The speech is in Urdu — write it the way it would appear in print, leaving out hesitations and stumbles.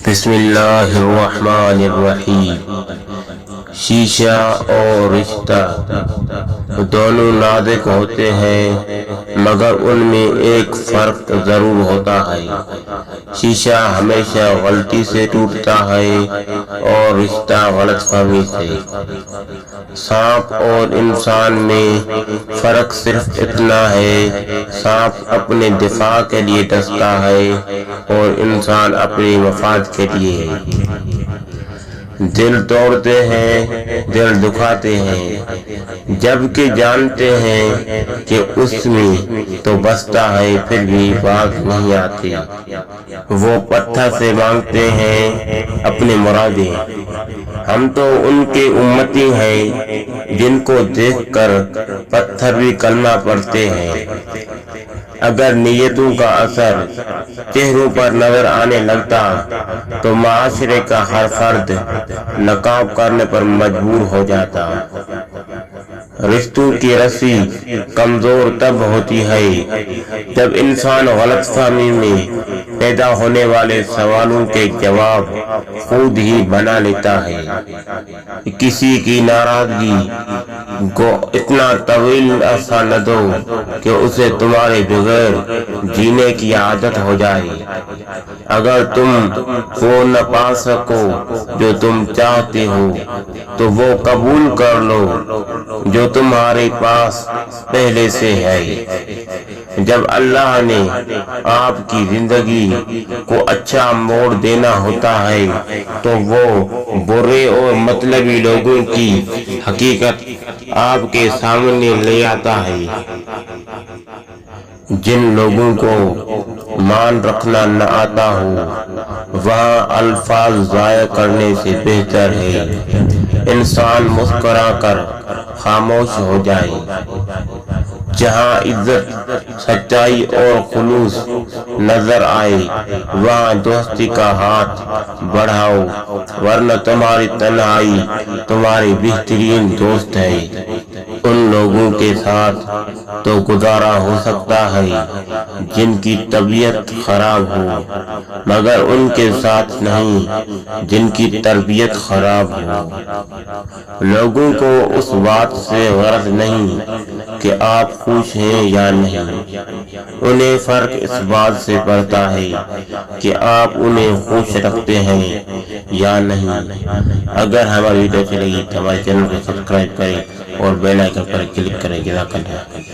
بسم اللہ الرحمن الرحیم۔ شیشہ اور رشتہ دونوں نازک ہوتے ہیں، مگر ان میں ایک فرق ضرور ہوتا ہے۔ شیشہ ہمیشہ غلطی سے ٹوٹتا ہے اور رشتہ غلط فہمی سے۔ سانپ اور انسان میں فرق صرف اتنا ہے، سانپ اپنے دفاع کے لیے ڈستا ہے اور انسان اپنے مفاد کے لیے۔ دل توڑتے ہیں، دل دکھاتے ہیں، جبکہ جانتے ہیں کہ اس میں تو بستا ہے، پھر بھی باز نہیں آتے۔ وہ پتھر سے مانگتے ہیں اپنی مرادیں، ہم تو ان کے امتی ہیں جن کو دیکھ کر پتھر بھی کلمہ پڑھتے ہیں۔ اگر نیتوں کا اثر چہروں پر نظر آنے لگتا تو معاشرے کا ہر فرد نقاب کرنے پر مجبور ہو جاتا۔ رشتوں کی رسی کمزور تب ہوتی ہے جب انسان غلط فہمی میں پیدا ہونے والے سوالوں کے جواب خود ہی بنا لیتا ہے۔ کسی کی ناراضگی کو اتنا طویل عرصہ نہ دو کہ اسے تمہارے بغیر جینے کی عادت ہو جائے۔ اگر تم وہ نہ پا سکو جو تم چاہتے ہو تو وہ قبول کر لو جو تمہارے پاس پہلے سے ہے۔ جب اللہ نے آپ کی زندگی کو اچھا موڑ دینا ہوتا ہے تو وہ برے اور مطلبی لوگوں کی حقیقت آپ کے سامنے لے آتا ہے۔ جن لوگوں کو مان رکھنا نہ آتا ہو وہاں الفاظ ضائع کرنے سے بہتر ہے انسان مسکرا کر خاموش ہو جائے۔ جہاں عزت، سچائی اور خلوص نظر آئے وہاں دوستی کا ہاتھ بڑھاؤ، ورنہ تمہاری تنہائی تمہاری بہترین دوست ہے۔ ان لوگوں کے ساتھ تو گزارا ہو سکتا ہے جن کی طبیعت خراب ہو، مگر ان کے ساتھ نہیں جن کی تربیت خراب ہو۔ لوگوں کو اس بات سے غرض نہیں کہ آپ خوش ہیں یا نہیں، انہیں فرق اس بات سے پڑتا ہے کہ آپ انہیں خوش رکھتے ہیں یا نہیں۔ اگر ہماری ویڈیو اچھی لگی تو ہمارے چینل کو سبسکرائب کریں اور بیل آئیکن پر کلک کریں۔ جزاک اللہ۔